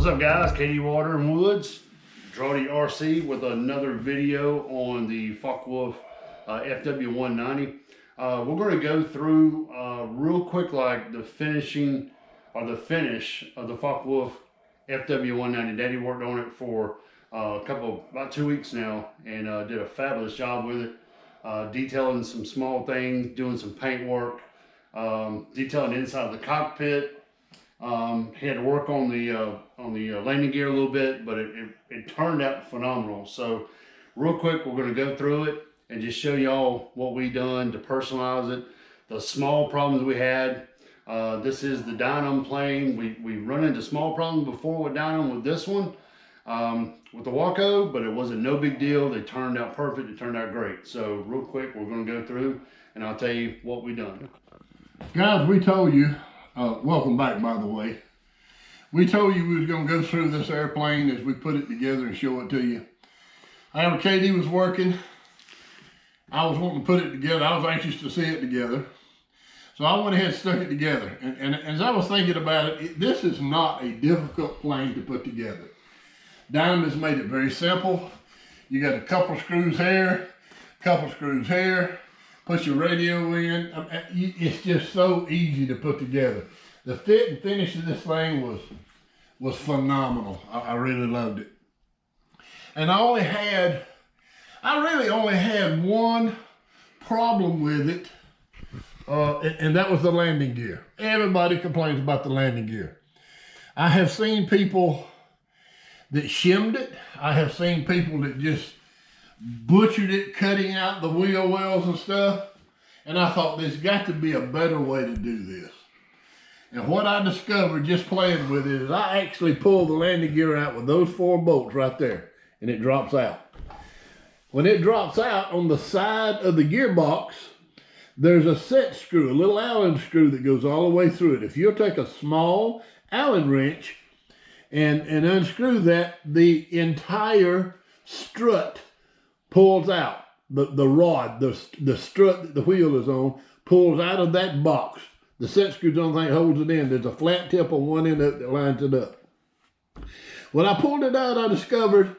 up guys, Kdwaterwoods, DRAWDY RC with another video on the Focke Wulf FW 190. We're going to go through real quick like the finishing or the finish of the Focke Wulf FW 190. Daddy worked on it for about 2 weeks now and did a fabulous job with it, detailing some small things, doing some paint work, detailing inside of the cockpit. He had to work on the landing gear a little bit, but it turned out phenomenal. So real quick, we're going to go through it and just show y'all what we done to personalize it, the small problems we had. This is the DYNAM plane. We run into small problems before with DYNAM with this one, with the Waco, but it wasn't no big deal. They turned out perfect. It turned out great. So real quick, we're going to go through and I'll tell you what we done. Guys, we told you, welcome back by the way. We told you we was going to go through this airplane as we put it together and show it to you. However, KD was working. I was wanting to put it together. I was anxious to see it together. So I went ahead and stuck it together. And as I was thinking about it, this is not a difficult plane to put together. DYNAM has made it very simple. You got a couple screws here, couple screws here. Put your radio in. It's just so easy to put together. The fit and finish of this thing was phenomenal. I really loved it. And I really only had one problem with it, and that was the landing gear. Everybody complains about the landing gear. I have seen people that shimmed it. I have seen people that just butchered it, cutting out the wheel wells and stuff. And I thought there's got to be a better way to do this. And what I discovered just playing with it is I actually pulled the landing gear out with those 4 bolts right there, and it drops out. When it drops out on the side of the gearbox, there's a set screw, a little Allen screw that goes all the way through it. If you'll take a small Allen wrench and unscrew that, the entire strut pulls out. The rod, the strut that the wheel is on, pulls out of that box. The set screw the only thing that holds it in. There's a flat tip on one end that lines it up. When I pulled it out, I discovered,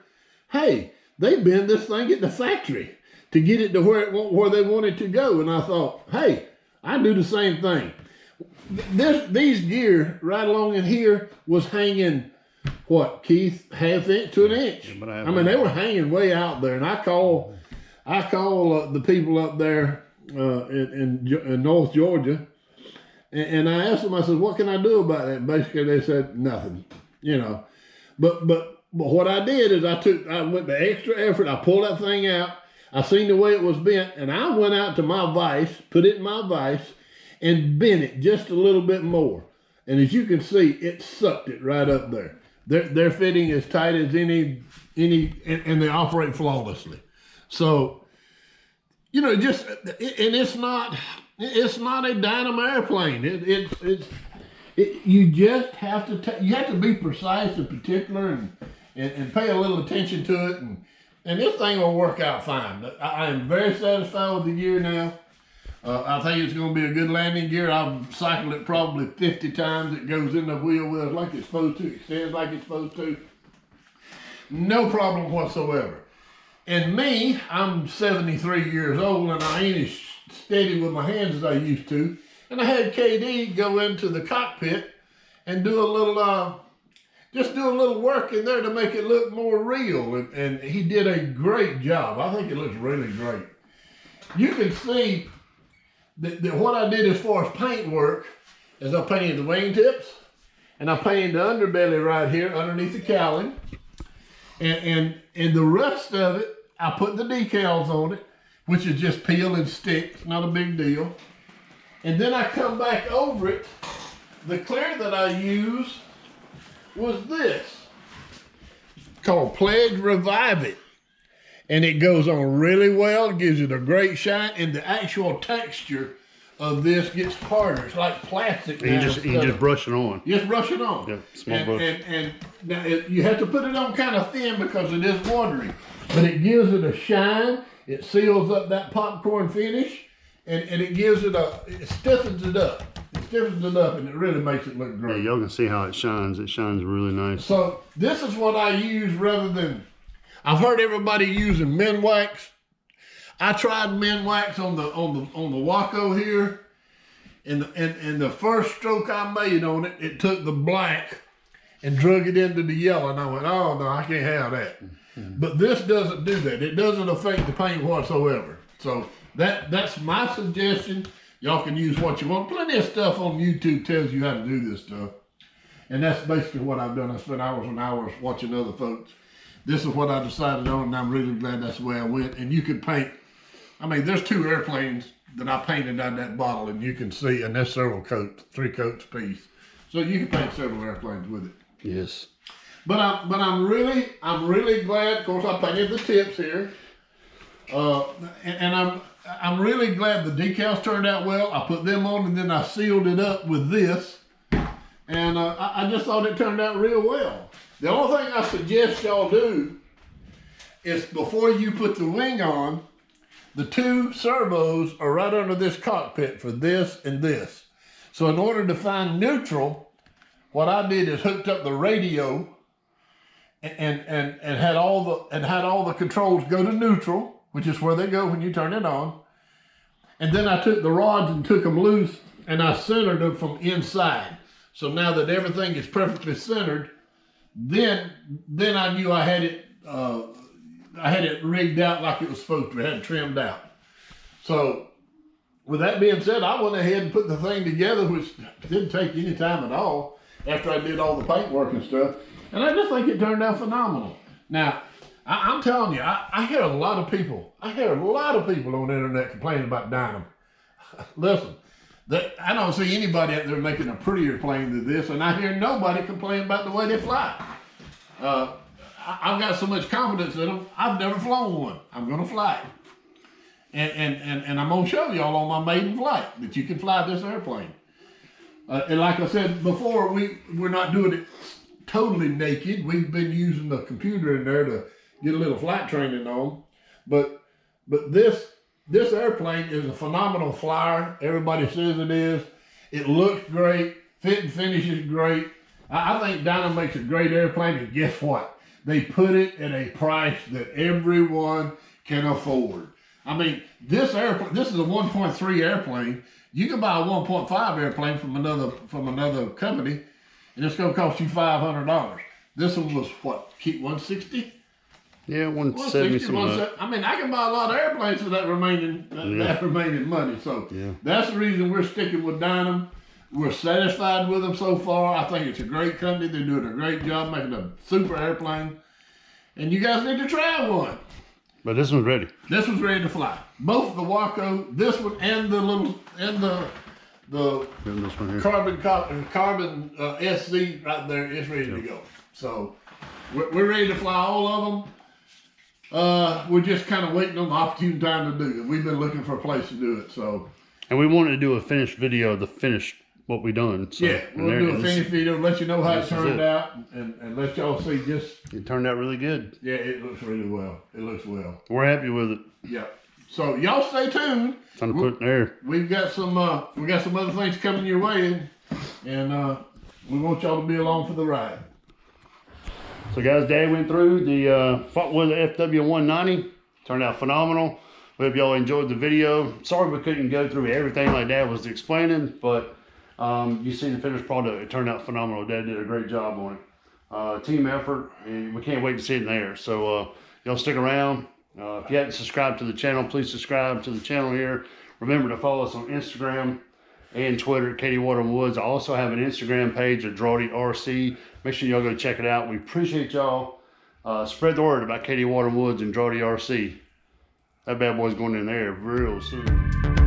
hey, they bend this thing at the factory to get it to where they want it to go. And I thought, hey, I do the same thing. These gear right along in here was hanging, what, Keith, ½ inch to an inch. I mean, they were hanging way out there. And I call the people up there in North Georgia, and I asked them, I said, what can I do about that? And basically they said, nothing, you know. But what I did is I went the extra effort, I pulled that thing out, I seen the way it was bent, and I went out to my vise, put it in my vise, and bent it just a little bit more. And as you can see, it sucked it right up there. They're fitting as tight as any, and they operate flawlessly. So, you know, and it's not a DYNAM airplane. You just have to be precise and particular and pay a little attention to it, and this thing will work out fine. I am very satisfied with the gear now. I think it's going to be a good landing gear. I've cycled it probably 50 times. It goes in the wheel wells like it's supposed to, extends like it's supposed to. No problem whatsoever. And me, I'm 73 years old and I ain't as steady with my hands as I used to. And I had KD go into the cockpit and do a little, just do a little work in there to make it look more real. And he did a great job. I think it looks really great. You can see that what I did as far as paint work is I painted the wingtips and I painted the underbelly right here underneath the cowling. And the rest of it, I put the decals on it, which is just peel and stick. It's not a big deal. And then I come back over it. The clear that I used was this, called Pledge Revive It. And it goes on really well. It gives it a great shine, and the actual texture of this gets harder. It's like plastic. And you just brush it on. Just brush it on. Yeah, small brush. And now you have to put it on kind of thin because it is watery. But it gives it a shine. It seals up that popcorn finish, and it gives it it stiffens it up. It's stiffens it up, and it really makes it look great. Yeah, y'all can see how it shines. It shines really nice. So this is what I use rather than, I've heard everybody using men wax. I tried men wax on the Waco here, and the first stroke I made on it, it took the black and drug it into the yellow, and I went, oh no, I can't have that. But this doesn't do that. It doesn't affect the paint whatsoever. So that's my suggestion. Y'all can use what you want. Plenty of stuff on YouTube tells you how to do this stuff. And that's basically what I've done. I spent hours and hours watching other folks. This is what I decided on, and I'm really glad that's the way I went. And you could paint, I mean, there's 2 airplanes that I painted on that bottle, and you can see, and there's several coats, 3 coats apiece. So you can paint several airplanes with it. Yes. But I'm really glad. Of course, I painted the tips here, and I'm really glad the decals turned out well. I put them on, and then I sealed it up with this, and I just thought it turned out real well. The only thing I suggest y'all do is before you put the wing on, the 2 servos are right under this cockpit for this and this. So in order to find neutral, what I did is hooked up the radio and had all the controls go to neutral, which is where they go when you turn it on. And then I took the rods and took them loose, and I centered them from inside. So now that everything is perfectly centered, then I knew I had it rigged out like it was supposed to. I had it trimmed out. So with that being said, I went ahead and put the thing together, which didn't take any time at all after I did all the paint work and stuff. And I just think it turned out phenomenal. Now, I'm telling you, I hear a lot of people on the internet complaining about DYNAM. Listen, I don't see anybody out there making a prettier plane than this, and I hear nobody complain about the way they fly. I've got so much confidence in them, I've never flown one. I'm gonna fly it. And I'm gonna show y'all on my Maiden Flight that you can fly this airplane. And like I said before, we're not doing it totally naked. We've been using the computer in there to get a little flight training on. But this airplane is a phenomenal flyer. Everybody says it is. It looks great. Fit and finish is great. I think DYNAM makes a great airplane, and guess what? They put it at a price that everyone can afford. I mean, this is a 1.3 airplane. You can buy a 1.5 airplane from another company, and it's going to cost you $500. This one was what? Keep 160? Yeah, 170 something. I mean, I can buy a lot of airplanes for that remaining money. So that's the reason we're sticking with DYNAM. We're satisfied with them so far. I think it's a great company. They're doing a great job making a super airplane. And you guys need to try one. But this one's ready. This one's ready to fly. Both the Waco, this one, and the carbon SC right there is ready to go. So we're ready to fly all of them. We're just kind of waiting on the opportune time to do it. We've been looking for a place to do it. So. And we wanted to do a finished video of the finished what we done. So, yeah, we'll do a finished video, let you know how it turned out, and let y'all see just. It turned out really good. Yeah, it looks really well. It looks well. We're happy with it. Yeah. So y'all stay tuned. Time to put it in there. We've got some other things coming your way, and we want y'all to be along for the ride. So guys, Dad went through the Focke Wulf FW190. Turned out phenomenal. We hope y'all enjoyed the video. Sorry we couldn't go through everything like Dad was explaining, but you see the finished product. It turned out phenomenal. Dad did a great job on it. Team effort, and we can't wait to see it in there. So y'all stick around. If you haven't subscribed to the channel, please subscribe to the channel here. Remember to follow us on Instagram and Twitter at Kdwaterwoods. I also have an Instagram page of DRAWDY. Make sure y'all go check it out. We appreciate y'all. Spread the word about Kdwaterwoods and DRAWDY. That bad boy's going in there real soon.